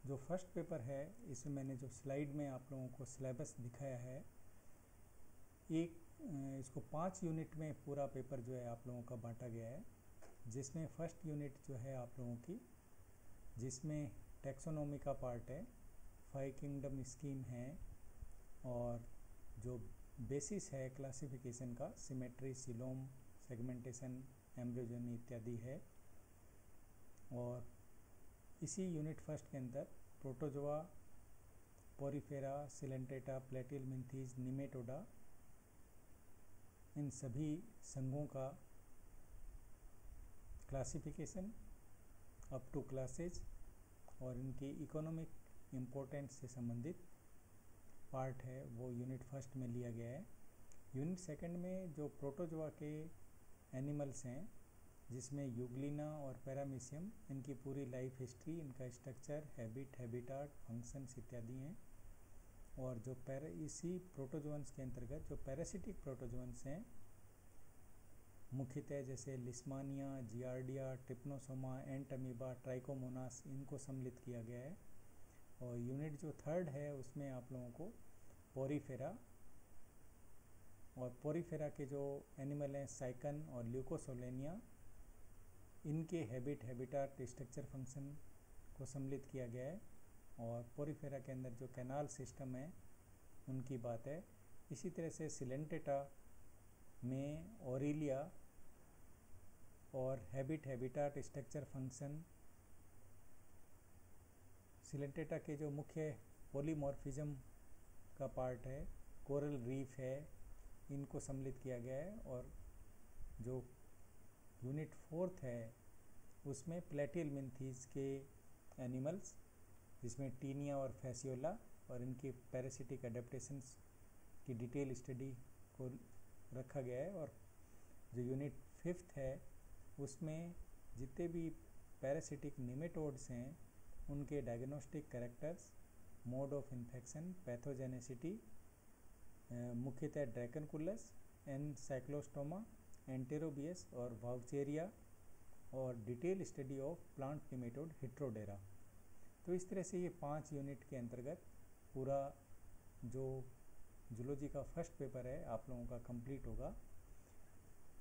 जो first paper है इसमें मैंने जो स्लाइड में आप लोगों को सिलेबस दिखाया है, इसको 5 यूनिट में पूरा पेपर जो है आप लोगों का बांटा गया है, जिसमें फर्स्ट यूनिट जो है आप लोगों की, जिसमें टैक्सोनॉमी का पार्ट है, 5 किंगडम स्कीम है और जो बेसिस है क्लासिफिकेशन का, सिमेट्री, सिलोम, सेगमेंटेशन, एम्ब्रियोजेनी इत्यादि है। और इसी यूनिट फर्स्ट के अंदर प्रोटोजोआ, पोरीफेरा, सिलेंटेटा, प्लेटिलमिन्थीज, निमेटोडा, इन सभी संघों का क्लासिफिकेशन अप टू क्लासेज और इनकी इकोनॉमिक इम्पोर्टेंस से संबंधित पार्ट है वो यूनिट फर्स्ट में लिया गया है। यूनिट सेकंड में जो प्रोटोजोआ के एनिमल्स हैं, जिसमें यूग्लिना और पैरामीशियम, इनकी पूरी लाइफ हिस्ट्री, इनका स्ट्रक्चर, हैबिटाट, फंक्शंस इत्यादि हैं। और जो इसी प्रोटोजोअन्स के अंतर्गत जो पैरासिटिक प्रोटोजोअन्स हैं मुख्यतः जैसे Leishmania, giardia, trypanosoma, Entamoeba, trichomonas, इनको सम्मिलित किया गया है। और यूनिट जो थर्ड है उसमें आप लोगों को पोरीफेरा और पोरीफेरा के जो एनिमल हैं साइकन और ल्यूकोसोलेनिया, इनके हैबिटाट, स्ट्रक्चर, फंक्शन को सम्मिलित किया गया है। और पोरीफेरा के अंदर जो कैनाल सिस्टम है उनकी बात है। इसी तरह से सिलेंटेटा में ओरिलिया और हैबिटाट, स्ट्रक्चर, फंक्शन, सिलेंटेटा के जो मुख्य पॉलीमॉर्फिज्म का पार्ट है, कोरल रीफ है, इनको सम्मिलित किया गया है। और जो यूनिट फोर्थ है उसमें प्लेटिलमिन्थीज के एनिमल्स, जिसमें टीनिया और फैसियोला और इनकी पैरासिटिक एडेप्टेशंस की डिटेल स्टडी को रखा गया है। और जो यूनिट फिफ्थ है उसमें जितने भी पैरासिटिक निमेटोड्स हैं उनके diagnostic characters, mode of infection, pathogenicity, मुख्यतः ड्रैकनकुलस, एनसाइक्लोस्टोमा, एंटेरोबियस और वाउचेरिया, और detail study of plant nematode Heterodera. तो इस तरह से ये 5 यूनिट के अंतर्गत पूरा जो जूलॉजी का फर्स्ट पेपर है आप लोगों का कंप्लीट होगा।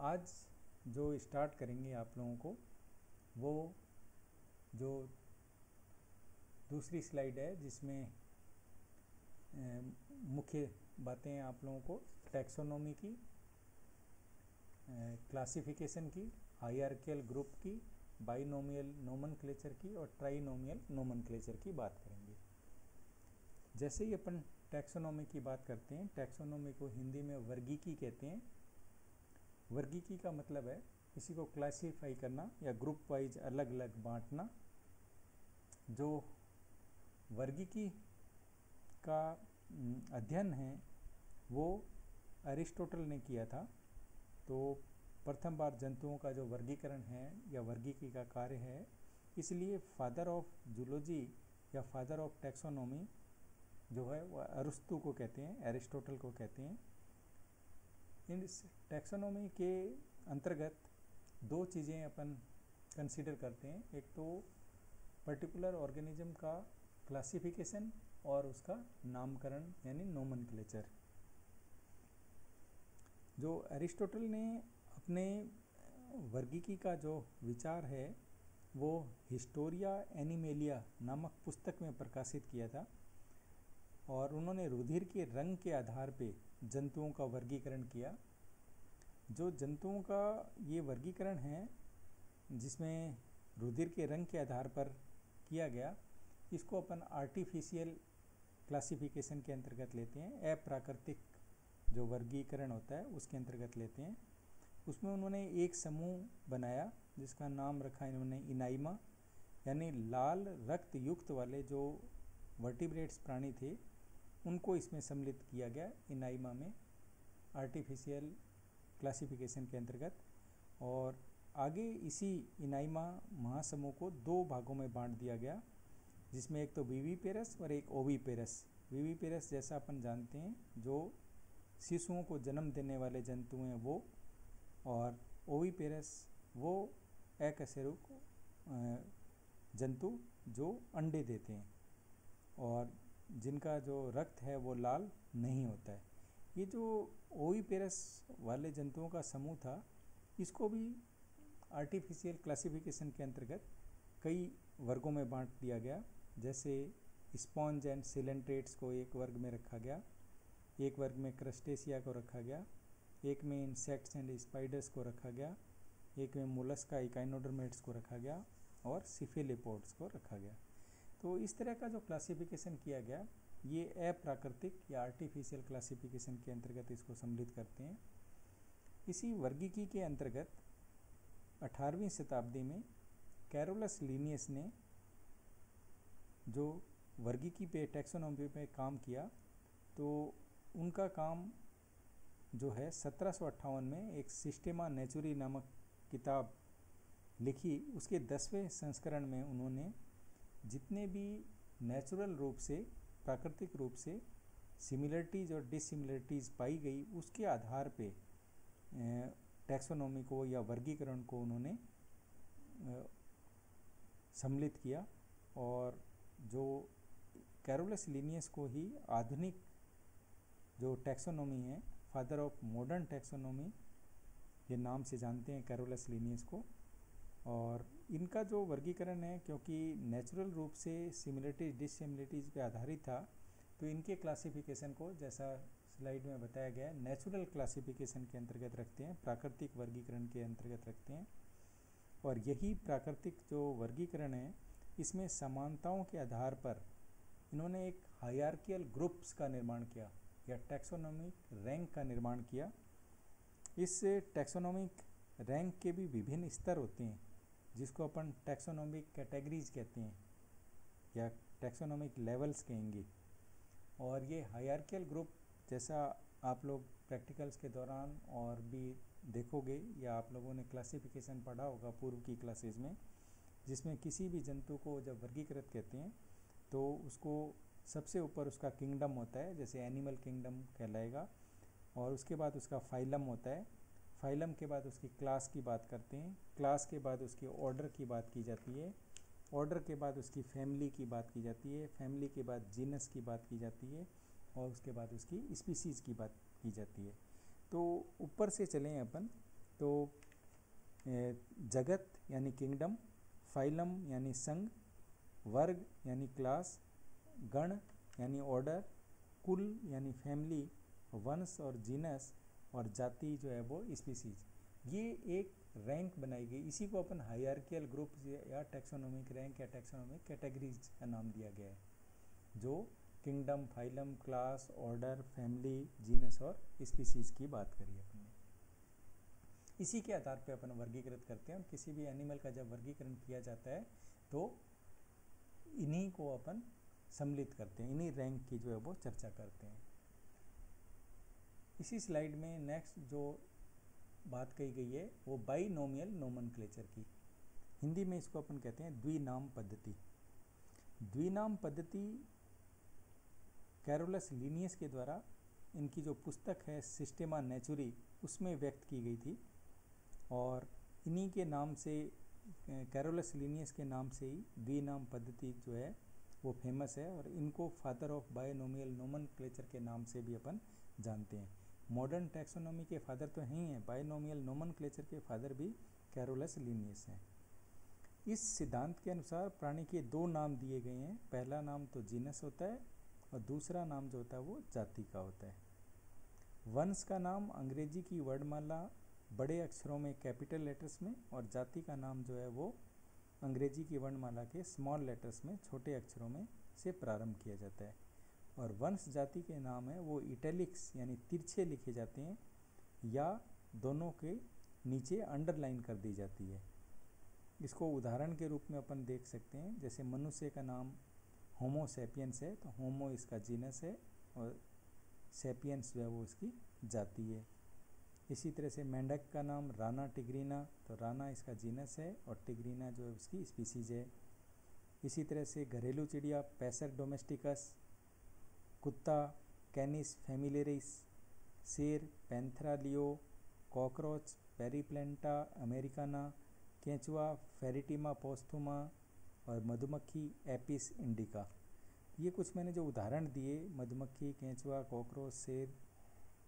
आज जो स्टार्ट करेंगे आप लोगों को, वो जो दूसरी स्लाइड है जिसमें मुख्य बातें आप लोगों को टैक्सोनॉमी की, क्लासिफिकेशन की, हायरार्कियल ग्रुप की, बाइनोमियल नोमेनक्लेचर की और ट्राइनोमियल नोमेनक्लेचर की बात करेंगे। जैसे ही अपन टैक्सोनॉमी की बात करते हैं, टैक्सोनॉमी को हिंदी में वर्गीकी कहते हैं। वर्गीकी का मतलब है किसी को क्लासीफाई करना या ग्रुप वाइज अलग अलग बांटना। जो वर्गीकी का अध्ययन है वो अरिस्टोटल ने किया था। तो प्रथम बार जंतुओं का जो वर्गीकरण है या वर्गीकी का कार्य है, इसलिए फादर ऑफ जूलॉजी या फादर ऑफ टैक्सोनॉमी जो है वह अरिस्टो को कहते हैं, एरिस्टोटल को कहते हैं। इस टैक्सोनॉमी के अंतर्गत दो चीज़ें अपन कंसीडर करते हैं। एक तो पर्टिकुलर ऑर्गेनिज्म का क्लासिफिकेशन और उसका नामकरण यानी नोमेनक्लेचर। जो अरिस्टोटल ने अपने वर्गीकी का जो विचार है वो हिस्टोरिया एनिमेलिया नामक पुस्तक में प्रकाशित किया था। और उन्होंने रुधिर के रंग के आधार पे जंतुओं का वर्गीकरण किया। जो जंतुओं का ये वर्गीकरण है जिसमें रुधिर के रंग के आधार पर किया गया, इसको अपन आर्टिफिशियल क्लासिफिकेशन के अंतर्गत लेते हैं। अप्राकृतिक जो वर्गीकरण होता है उसके अंतर्गत लेते हैं। उसमें उन्होंने एक समूह बनाया जिसका नाम रखा इन्होंने इनाइमा, यानी लाल रक्त युक्त वाले जो वर्टिब्रेट्स प्राणी थे उनको इसमें सम्मिलित किया गया इनाइमा में, आर्टिफिशियल क्लासिफिकेशन के अंतर्गत। और आगे इसी इनाइमा महासमूह को 2 भागों में बांट दिया गया, जिसमें एक तो विविपेरस और एक ओविपेरस। विविपेरस जैसा अपन जानते हैं जो शिशुओं को जन्म देने वाले जंतु हैं वो, और ओविपेरस वो अकशेरुक जंतु जो अंडे देते हैं। और जिनका जो रक्त है वो लाल नहीं होता है। ये जो ओविपेरस वाले जंतुओं का समूह था, इसको भी आर्टिफिशियल क्लासिफिकेशन के अंतर्गत कई वर्गों में बांट दिया गया। जैसे स्पॉन्ज एंड सिलेंट्रेट्स को एक वर्ग में रखा गया, एक वर्ग में क्रस्टेशिया को रखा गया, एक में इंसेक्ट्स एंड स्पाइडर्स को रखा गया, एक में मोलस्का इकाइनोडर्मेट्स को रखा गया और सिफेलिपोड्स को रखा गया। तो इस तरह का जो क्लासिफिकेशन किया गया, ये अप्राकृतिक या आर्टिफिशियल क्लासिफिकेशन के अंतर्गत इसको सम्मिलित करते हैं। इसी वर्गीकी के अंतर्गत 18वीं शताब्दी में कैरोलस लिनियस ने जो वर्गीकी पे, टैक्सोनॉमी पे काम किया, तो उनका काम जो है 1758 में एक सिस्टेमा नेचुरी नामक किताब लिखी। उसके 10वें संस्करण में उन्होंने जितने भी नेचुरल रूप से, प्राकृतिक रूप से सिमिलरिटीज और डिसिमिलरिटीज पाई गई, उसके आधार पे टैक्सोनॉमी को या वर्गीकरण को उन्होंने सम्मिलित किया। और जो कैरोलस लिनियस को ही आधुनिक जो टैक्सोनॉमी है, फादर ऑफ मॉडर्न टैक्सोनॉमी के नाम से जानते हैं कैरोलस लिनियस को। और इनका जो वर्गीकरण है, क्योंकि नेचुरल रूप से सिमिलरिटीज डिसिमिलरिटीज पे आधारित था, तो इनके क्लासिफिकेशन को, जैसा स्लाइड में बताया गया है, नेचुरल क्लासिफिकेशन के अंतर्गत रखते हैं, प्राकृतिक वर्गीकरण के अंतर्गत रखते हैं। और यही प्राकृतिक जो वर्गीकरण है, इसमें समानताओं के आधार पर इन्होंने एक हायरार्कियल ग्रुप्स का निर्माण किया या टैक्सोनॉमिक रैंक का निर्माण किया। इस टैक्सोनॉमिक रैंक के भी विभिन्न स्तर होते हैं, जिसको अपन टैक्सोनॉमिक कैटेगरीज कहते हैं या टैक्सोनॉमिक लेवल्स कहेंगे। और ये हायरार्कियल ग्रुप, जैसा आप लोग प्रैक्टिकल्स के दौरान और भी देखोगे या आप लोगों ने क्लासिफिकेशन पढ़ा होगा पूर्व की क्लासेज में, जिसमें किसी भी जंतु को जब वर्गीकृत कहते हैं तो उसको सबसे ऊपर उसका किंगडम होता है, जैसे एनिमल किंगडम कहलाएगा, और उसके बाद उसका फाइलम होता है। फाइलम के बाद उसकी क्लास की बात करते हैं, क्लास के बाद उसकी ऑर्डर की बात की जाती है, ऑर्डर के बाद उसकी फैमिली की बात की जाती है, फैमिली के बाद जीनस की बात की जाती है, और उसके बाद उसकी स्पीसीज की बात की जाती है। तो ऊपर से चलें अपन तो जगत यानी किंगडम, फाइलम यानी संघ, वर्ग यानी क्लास, गण यानी ऑर्डर, कुल यानी फैमिली, वंश और जीनस, और जाति जो है वो स्पीसीज। ये एक रैंक बनाई गई, इसी को अपन हायरार्कियल ग्रुप या टैक्सोनॉमिक रैंक या टैक्सोनॉमिक कैटेगरीज का नाम दिया गया है, जो kingdom, phylum, class, order, family, genus और स्पीसीज की बात करी अपने। इसी के आधार पे अपन वर्गीकृत करते हैं। किसी भी एनिमल का जब वर्गीकरण किया जाता है तो इन्हीं को अपन सम्मिलित करते हैं, इन्हीं रैंक की जो है वो चर्चा करते हैं। इसी स्लाइड में नेक्स्ट जो बात कही गई है वो बाइनोमियल नोमेनक्लेचर की। हिंदी में इसको अपन कहते हैं द्विनाम पद्धति। द्विनाम पद्धति कैरोलस लिनियस के द्वारा इनकी जो पुस्तक है सिस्टेमा नेचुरी, उसमें व्यक्त की गई थी। और इन्हीं के नाम से, कैरोलस लिनियस के नाम से ही द्विनाम पद्धति जो है वो फेमस है, और इनको फादर ऑफ बाइनोमियल नोमेनक्लेचर के नाम से भी अपन जानते हैं। मॉडर्न टैक्सोनॉमी के फादर तो हैं ही हैं, बाइनोमियल नोमेनक्लेचर के फादर भी कैरोलस लिनियस हैं। इस सिद्धांत के अनुसार प्राणी के दो नाम दिए गए हैं। पहला नाम तो जीनस होता है और दूसरा नाम जो होता है वो जाति का होता है। वंश का नाम अंग्रेजी की वर्णमाला बड़े अक्षरों में कैपिटल लेटर्स में, और जाति का नाम जो है वो अंग्रेजी की वर्णमाला के स्मॉल लेटर्स में, छोटे अक्षरों में से प्रारंभ किया जाता है। और वंश जाति के नाम है वो इटैलिक्स यानी तिरछे लिखे जाते हैं, या दोनों के नीचे अंडरलाइन कर दी जाती है। इसको उदाहरण के रूप में अपन देख सकते हैं, जैसे मनुष्य का नाम होमो सैपियंस है तो होमो इसका जीनस है और सैपियंस जो है वो इसकी जाति है। इसी तरह से मेंढक का नाम राना टिग्रीना, तो राना इसका जीनस है और टिग्रीना जो है उसकी स्पीसीज है। इसी तरह से घरेलू चिड़िया पैसर डोमेस्टिकस, कुत्ता कैनिस फैमिलियरिस, शेर पैंथरा लियो, कॉकरोच पेरीप्लेंटा अमेरिकाना, केंचुआ फेरिटिमा पोस्थुमा, और मधुमक्खी एपिस इंडिका। ये कुछ मैंने जो उदाहरण दिए, मधुमक्खी, केंचुआ, कॉकरोच, शेर,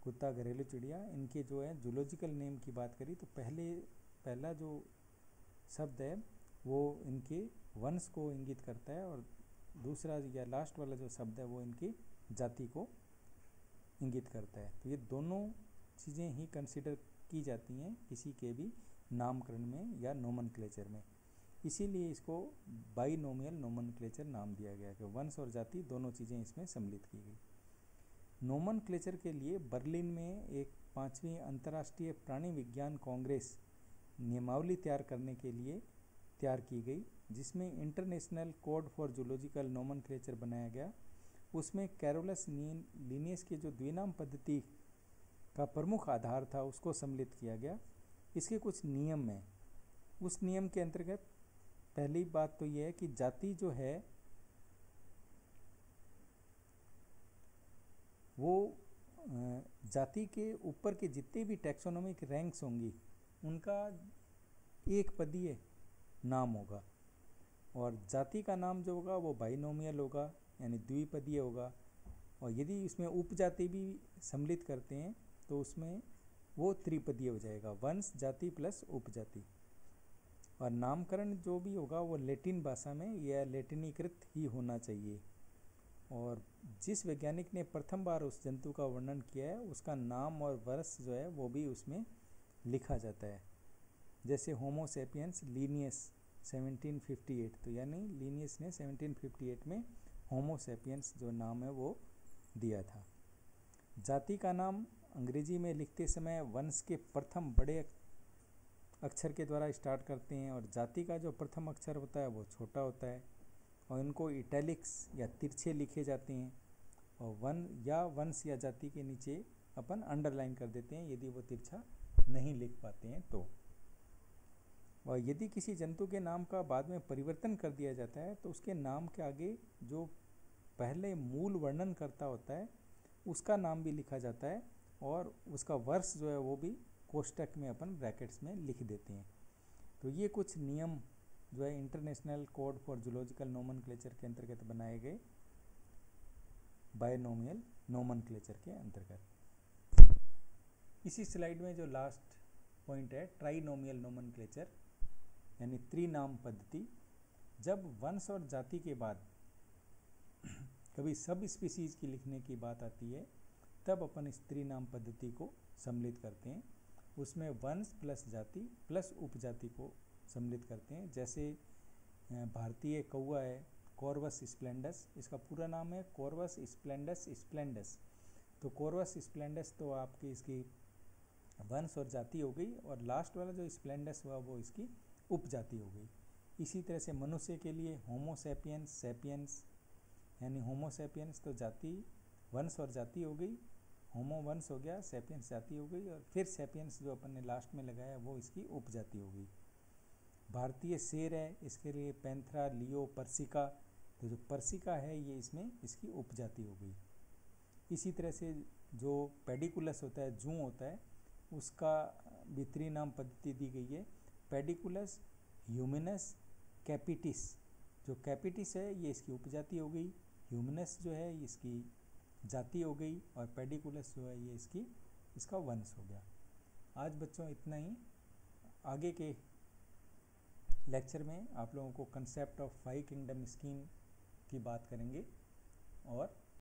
कुत्ता, घरेलू चिड़िया, इनके जो है जूलॉजिकल नेम की बात करी तो पहला जो शब्द है वो इनके वंश को इंगित करता है, और दूसरा या लास्ट वाला जो शब्द है वो इनकी जाति को इंगित करता है। तो ये दोनों चीज़ें ही कंसिडर की जाती हैं किसी के भी नामकरण में या नोमेनक्लेचर में, इसीलिए इसको बाइनोमियल नोमेनक्लेचर नाम दिया गया कि वंश और जाति दोनों चीज़ें इसमें सम्मिलित की गई। नोमेनक्लेचर के लिए बर्लिन में एक 5वीं अंतर्राष्ट्रीय प्राणी विज्ञान कांग्रेस नियमावली तैयार करने के लिए तैयार की गई, जिसमें international code for zoological nomenclature बनाया गया। उसमें कैरोलस लिनियस की जो द्विनाम पद्धति का प्रमुख आधार था उसको सम्मिलित किया गया। इसके कुछ नियम हैं। उस नियम के अंतर्गत पहली बात तो यह है कि जाति जो है वो जाति के ऊपर के जितने भी टैक्सोनॉमिक रैंक्स होंगी उनका एक पदीय नाम होगा, और जाति का नाम जो होगा वो बाइनोमियल होगा यानी द्विपदीय होगा, और यदि इसमें उपजाति भी सम्मिलित करते हैं तो उसमें वो त्रिपदीय हो जाएगा, वंश, जाति प्लस उपजाति। और नामकरण जो भी होगा वो लैटिन भाषा में या लैटिनीकृत ही होना चाहिए, और जिस वैज्ञानिक ने प्रथम बार उस जंतु का वर्णन किया है उसका नाम और वर्ष जो है वो भी उसमें लिखा जाता है। जैसे होमो सेपियंस लीनियस 1758, तो यानी लीनियस ने 1758 में होमो सेपियंस जो नाम है वो दिया था। जाति का नाम अंग्रेजी में लिखते समय वंश के प्रथम बड़े अक्षर के द्वारा स्टार्ट करते हैं, और जाति का जो प्रथम अक्षर होता है वो छोटा होता है, और इनको इटैलिक्स या तिरछे लिखे जाते हैं, और वंश या जाति के नीचे अपन अंडरलाइन कर देते हैं यदि वो तिरछा नहीं लिख पाते हैं तो। और यदि किसी जंतु के नाम का बाद में परिवर्तन कर दिया जाता है तो उसके नाम के आगे जो पहले मूल वर्णन करता होता है उसका नाम भी लिखा जाता है, और उसका वर्ष जो है वो भी कोष्टक में अपन ब्रैकेट्स में लिख देते हैं। तो ये कुछ नियम जो है international code for zoological nomenclature के अंतर्गत बनाए गए बाइनोमियल नोमेनक्लेचर के अंतर्गत। इसी स्लाइड में जो लास्ट पॉइंट है ट्राइनोमियल नोमेनक्लेचर यानी त्रिनाम पद्धति। जब वंश और जाति के बाद कभी सब स्पीसीज की लिखने की बात आती है तब अपन इस त्रिनाम पद्धति को सम्मिलित करते हैं। उसमें वंश प्लस जाति प्लस उपजाति को सम्मिलित करते हैं। जैसे भारतीय कौवा है कॉर्वस स्प्लेंडस, इसका पूरा नाम है कॉर्वस स्प्लेंडस स्प्लेंडस। तो कॉर्वस स्प्लेंडस तो आपकी इसकी वंश और जाति हो गई, और लास्ट वाला जो स्प्लेंडस हुआ वो इसकी उपजाति हो गई। इसी तरह से मनुष्य के लिए होमो सेपियंस सेपियंस यानी होमो सेपियंस तो जाति वंश और जाति हो गई, होमो वंश हो गया, सेपियंस जाति हो गई, और फिर सेपियंस जो अपन ने लास्ट में लगाया वो इसकी उपजाति हो गई। भारतीय शेर है, इसके लिए पैंथरा, लियो, पर्सिका, तो जो पर्सिका है ये इसमें इसकी उपजाति हो गई। इसी तरह से जो पेडिकुलस होता है, जूं होता है, उसका भी त्रिनाम पद्धति दी गई है। Pediculus, ह्यूमिनस, capitis. जो कैपिटिस है ये इसकी उपजाति हो गई, ह्यूमिनस जो है ये इसकी जाति हो गई, और पेडिकुलस जो है ये इसका वंश हो गया। आज बच्चों इतना ही। आगे के लेक्चर में आप लोगों को कंसेप्ट ऑफ 5 किंगडम स्कीम की बात करेंगे, और